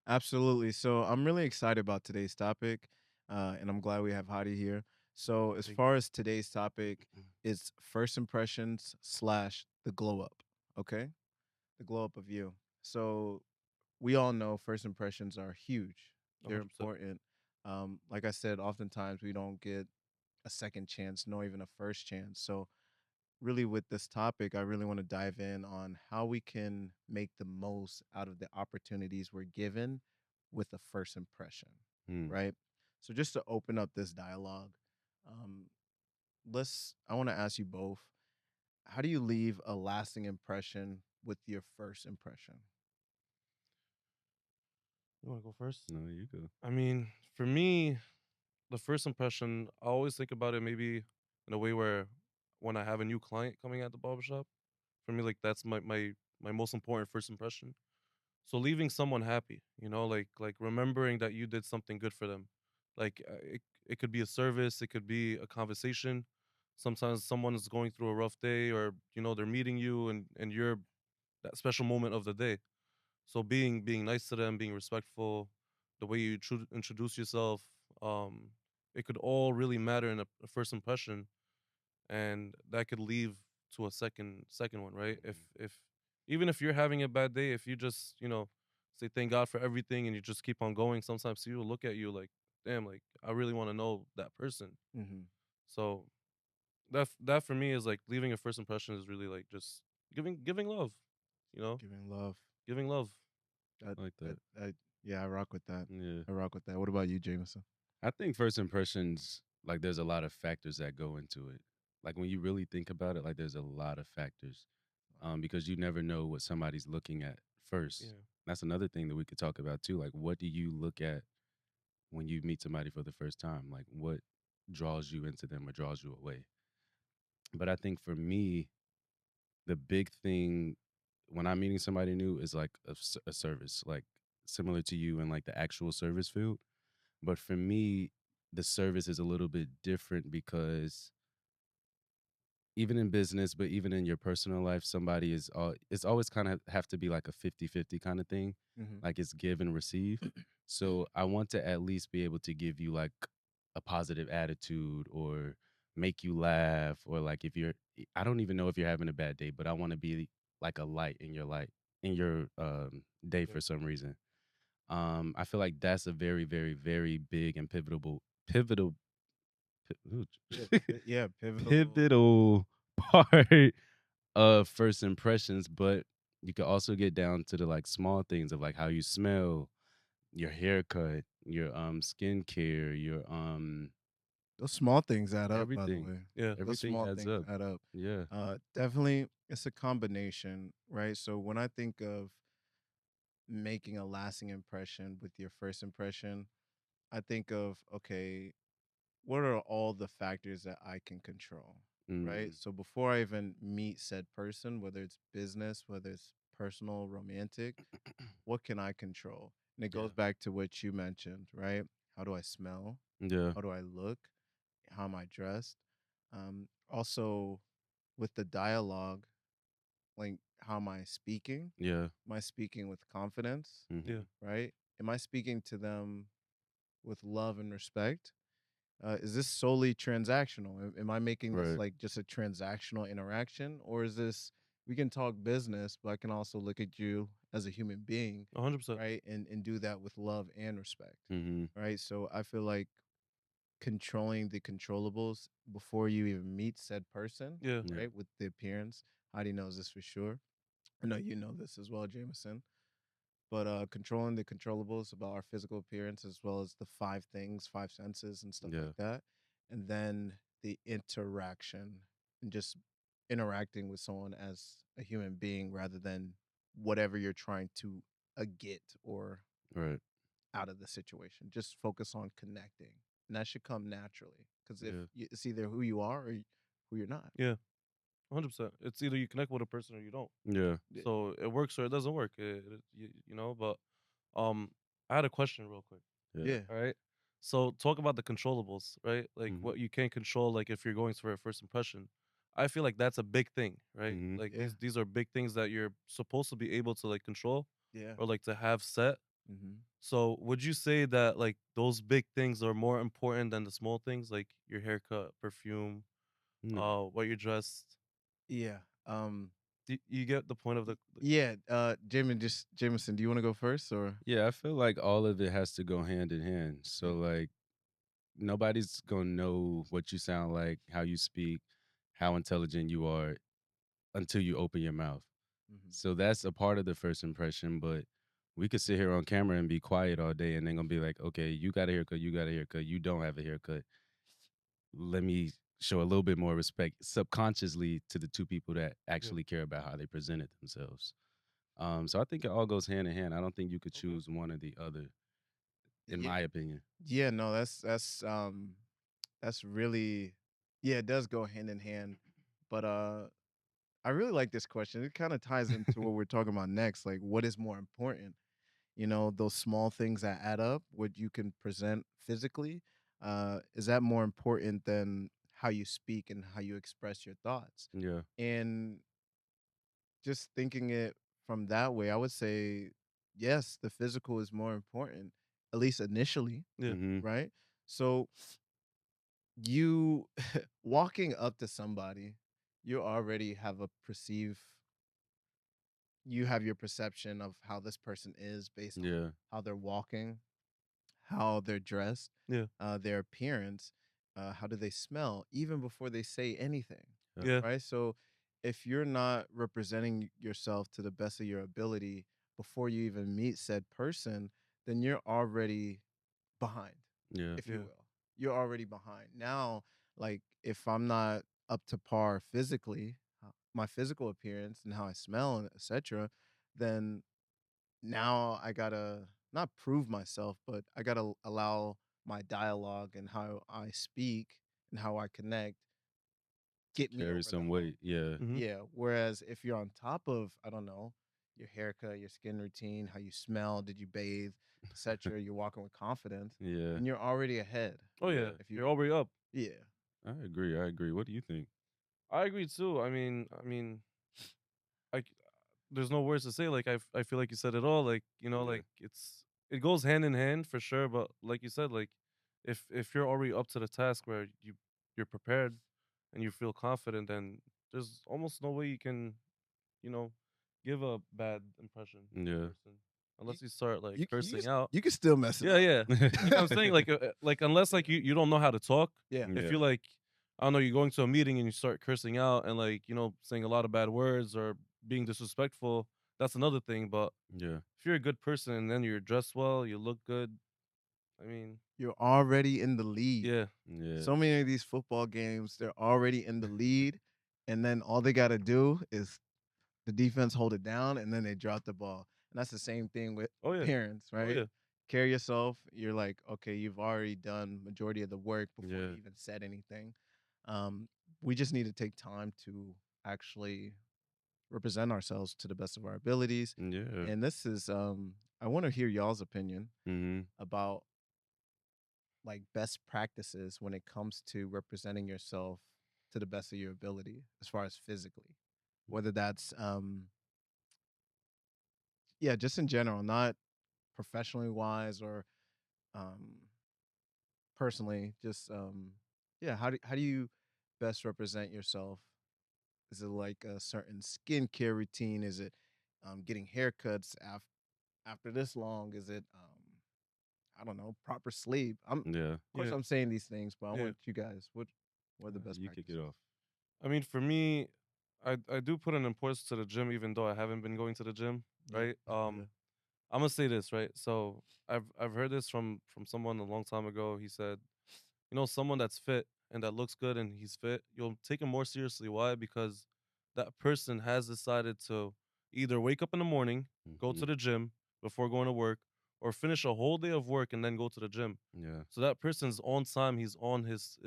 Absolutely. So I'm really excited about today's topic, and I'm glad we have Hadi here. So as Thank you. far as today's topic, it's first impressions slash the glow up. Okay, the glow up of you. So we all know first impressions are huge. They're 100%. important. Like I said, oftentimes we don't get a second chance, nor even a first chance. So really with this topic, I really want to dive in on how we can make the most out of the opportunities we're given with a first impression, Mm. right? So just to open up this dialogue, um, I want to ask you both, how do you leave a lasting impression with your first impression? You want to go first? No, you go. I mean, for me, the first impression, I always think about it maybe in a way where when I have a new client coming at the barbershop, for me, like that's my most important first impression. So leaving someone happy, like remembering that you did something good for them. Like it could be a service, it could be a conversation. Sometimes someone is going through a rough day, or they're meeting you, and you're that special moment of the day. So being nice to them, being respectful, the way you introduce yourself, um, it could all really matter in a first impression, and that could leave to a second one, right? If even if you're having a bad day, if you just say thank God for everything and you just keep on going, sometimes people look at you like, damn, like I really want to know that person. Hmm. So that for me is like leaving a first impression is really like just giving love, you know, Giving love. giving love. I, I like that. yeah, I rock with that. Yeah. I rock with that. What about you, Jameson? I think first impressions, like there's a lot of factors that go into it. Like when you really think about it, like there's a lot of factors. Because you never know what somebody's looking at first. Yeah. That's another thing that we could talk about too. Like what do you look at when you meet somebody for the first time? Like what draws you into them or draws you away? But I think for me, the big thing when I'm meeting somebody new is like a service, like similar to you in like the actual service field. But for me, the service is a little bit different because even in business, but even in your personal life, somebody is it's always kind of have to be like a 50-50 kind of thing. Hmm. Like it's give and receive. So I want to at least be able to give you like a positive attitude or make you laugh or like if you're I don't even know if you're having a bad day, but I want to be like a light in your day Yeah. for some reason. I feel like that's a very, very, very big and pivotal Yeah, yeah, pivotal. pivotal part of first impressions, but you could also get down to the like small things of like how you smell, your haircut, your skincare, your Those small things add up, by the everything. way. Yeah. Those Everything small adds things up. add up. Yeah. Definitely, it's a combination, right? So when I think of making a lasting impression with your first impression, I think of, okay, what are all the factors that I can control, right? Mm, So before I even meet said person, whether it's business, whether it's personal, romantic, what can I control? And it yeah. goes back to what you mentioned, right? How do I smell? Yeah. How do I look? How am I dressed? Also, with the dialogue, like how am I speaking? Yeah. Am I speaking with confidence? Yeah. Hmm. Right? Am I speaking to them with love and respect? Is this solely transactional? Am I making this Right. like just a transactional interaction, or is this we can talk business, but I can also look at you as a human being, 100%. right? And do that with love and respect, Hmm. right? So I feel like controlling the controllables before you even meet said person, Yeah. Yeah. right? With the appearance. Heidi knows this for sure. I know you know this as well, Jameson. But controlling the controllables about our physical appearance as well as the five things, five senses and stuff like Yeah. that. And then the interaction and just interacting with someone as a human being rather than whatever you're trying to get or Right. out of the situation. Just focus on connecting. And that should come naturally because if Yeah. it's either who you are or who you're not. Yeah. 100%. It's either you connect with a person or you don't. Yeah. Yeah. So it works or it doesn't work. But um, I had a question real quick. Yeah. Yeah. All right. So talk about the controllables, right? Like Hmm. what you can't control, like if you're going for a first impression. I feel like that's a big thing, right? Hmm. Like Yeah. these are big things that you're supposed to be able to like control Yeah. or like to have set. Mhm. So would you say that like those big things are more important than the small things, like your haircut, perfume, No. what you're dressed? Yeah. You get the point of the Yeah. Jameson, do you want to go first or? Yeah, I feel like all of it has to go hand in hand. So Yeah. like nobody's gonna know what you sound like, how you speak, how intelligent you are until you open your mouth. Mhm. So that's a part of the first impression, but we could sit here on camera and be quiet all day and then gonna be like, okay, you got a haircut, you got a haircut, you don't have a haircut. Let me show a little bit more respect subconsciously to the two people that yeah. actually care about how they presented themselves. So I think it all goes hand in hand. I don't think you could Okay. choose one or the other, in Yeah. my opinion. Yeah, no, that's really, yeah, it does go hand in hand. But I really like this question. It kind of ties into what we're talking about next. Like, what is more important? You know, those small things that add up, what you can present physically, is that more important than how you speak and how you express your thoughts? Yeah. And just thinking it from that way, I would say, yes, the physical is more important, at least initially, Yeah. Hmm. right? So you walking up to somebody, you already have a perceive you have your perception of how this person is based on Yeah. how they're walking, how they're dressed, Yeah. their appearance, how do they smell, even before they say anything, Yeah. Yeah. right? So if you're not representing yourself to the best of your ability before you even meet said person, then you're already behind, Yeah. if you Yeah. will. You're already behind. Now, like if I'm not up to par physically, my physical appearance and how I smell and etc., then now I gotta not prove myself, but I gotta allow my dialogue and how I speak and how I connect get me Carry over the some hump. weight. Yeah. Mhm. Yeah. Whereas if you're on top of, I don't know, your haircut, your skin routine, how you smell, did you bathe, etc., you're walking with confidence, Yeah. then you're already ahead. Oh yeah. Yeah. If you, You're already up. yeah, I agree. I agree. What do you think? I agree too. I mean, I c- there's no words to say. Like I feel like you said it all. Like Yeah. like it goes hand in hand for sure. But like you said, like if you're already up to the task where you're prepared and you feel confident, then there's almost no way you can you know give a bad impression to a Yeah. person you unless you start like you cursing out. you can still mess it Yeah, up. yeah. Like I'm saying, like unless like Yeah, you don't know how to talk. yeah, If Yeah. you like, I don't know, you're going to a meeting and you start cursing out and like saying a lot of bad words or being disrespectful, that's another thing. But Yeah. if you're a good person and then you're dressed well, you look good. I mean, you're already in the lead. yeah, Yeah. So many of these football games, they're already in the lead, and then all they got to do is the defense hold it down, and then they drop the ball. And that's the same thing with oh yeah, appearance, oh right? yeah, Carry yourself. You're like, okay, you've already done majority of the work before you Yeah. even said anything. Um, we just need to take time to actually represent ourselves to the best of our abilities. Yeah. And this is, I want to hear y'all's opinion Mhm. about like best practices when it comes to representing yourself to the best of your ability as far as physically, whether that's yeah, just in general, not professionally wise or um personally, just yeah, how do you best represent yourself? Is it like a certain skincare routine? Is it getting haircuts after this long? Is it I don't know, proper sleep? I'm Yeah. of course yeah, I'm saying these things, but I yeah. want you guys, what are the best You kick it practices? off. I mean, for me, I do put an importance to the gym, even though I haven't been going to the gym, Yeah. right? Yeah. I'm gonna say this, right? So I've heard this from someone a long time ago. He said, someone that's fit and that looks good and he's fit, you'll take him more seriously. Why? Because that person has decided to either wake up in the morning, go Mhm. to the gym before going to work, or finish a whole day of work and then go to the gym. Yeah. So that person's on time. He's on his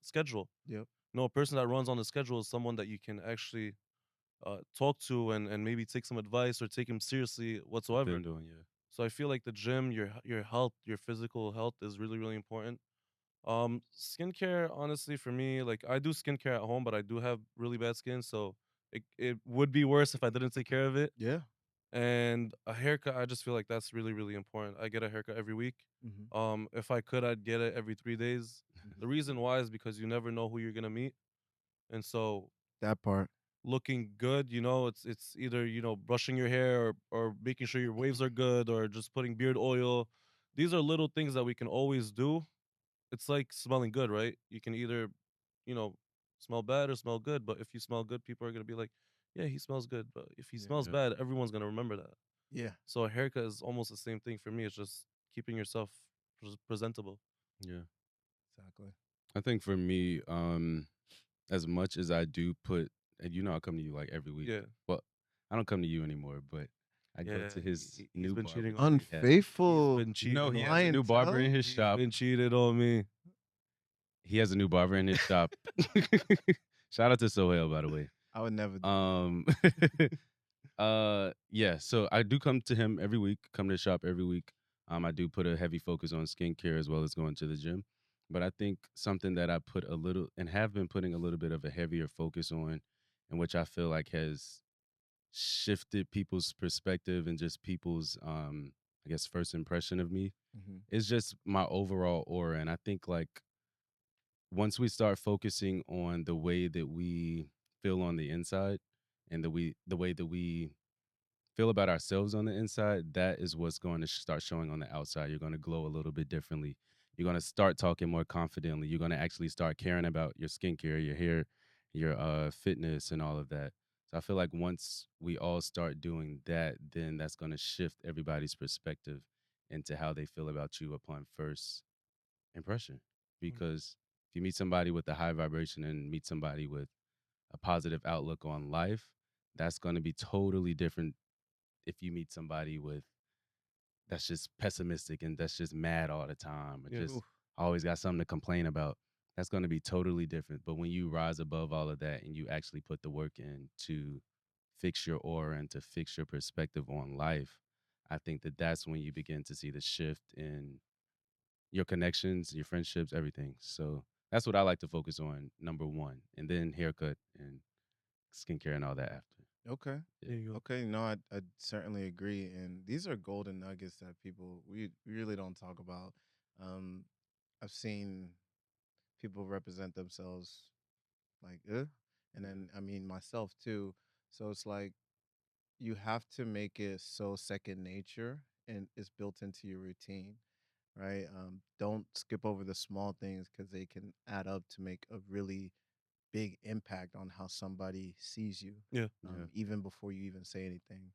schedule. Yep. A person that runs on the schedule is someone that you can actually talk to and maybe take some advice or take him seriously whatsoever. Depend on, yeah. So I feel like the gym, your health, your physical health is really really important. Skincare, honestly, for me, like I do skincare at home, but I do have really bad skin, so it would be worse if I didn't take care of it. Yeah. And a haircut, I just feel like that's really, really important. I get a haircut every week. Mhm, If I could, I'd get it every 3 days. mhm. The reason why is because you never know who you're gonna meet, and so That part. looking good, it's either brushing your hair or making sure your waves are good or just putting beard oil. These are little things that we can always do. It's like smelling good, right? You can either, you know, smell bad or smell good, but if you smell good, people are gonna be like, "Yeah, he smells good." But if he Yeah. smells Yeah. bad, everyone's gonna remember that. Yeah, So a haircut is almost the same thing for me. It's just keeping yourself presentable. Yeah. exactly. I think for me, as much as I do put, and I come to you like every week. Yeah, Well, I don't come to you anymore, but I go yeah. to his He's new been barber cheating that on me. he has. He's Unfaithful been No, cheating he on has a me. new barber in clientele? his He's shop. been cheated on me. He has a new barber in his shop. Shout out to Sohail, by the way. I would never do that. Um, yeah. So I do come to him every week. Come to the shop every week. I do put a heavy focus on skincare as well as going to the gym. But I think something that I put a little and have been putting a little bit of a heavier focus on, and which I feel like has shifted people's perspective and just people's I guess first impression of me Mhm, is just my overall aura. And I think like once we start focusing on the way that we feel on the inside and the way that we feel about ourselves on the inside, that is what's going to start showing on the outside. You're going to glow a little bit differently. You're going to start talking more confidently. You're going to actually start caring about your skincare, your hair, your fitness, and all of that. So I feel like once we all start doing that, then that's going to shift everybody's perspective into how they feel about you upon first impression. Mm. Because if you meet somebody with a high vibration and meet somebody with a positive outlook on life, that's going to be totally different if you meet somebody with that's just pessimistic and that's just mad all the time or Yeah. just oof, always got something to complain about. That's going to be totally different. But when you rise above all of that and you actually put the work in to fix your aura and to fix your perspective on life, I think that that's when you begin to see the shift in your connections, your friendships, everything. So that's what I like to focus on, number one, and then haircut and skincare and all that after. okay. Yeah. There you go. Okay, no, I certainly agree, and these are golden nuggets that people we really don't talk about. Um, I've seen people represent themselves like, and Yeah. then I mean myself too. So it's like you have to make it so second nature and it's built into your routine, right? Don't skip over the small things because they can add up to make a really big impact on how somebody sees you, Yeah. Yeah. even before you even say anything.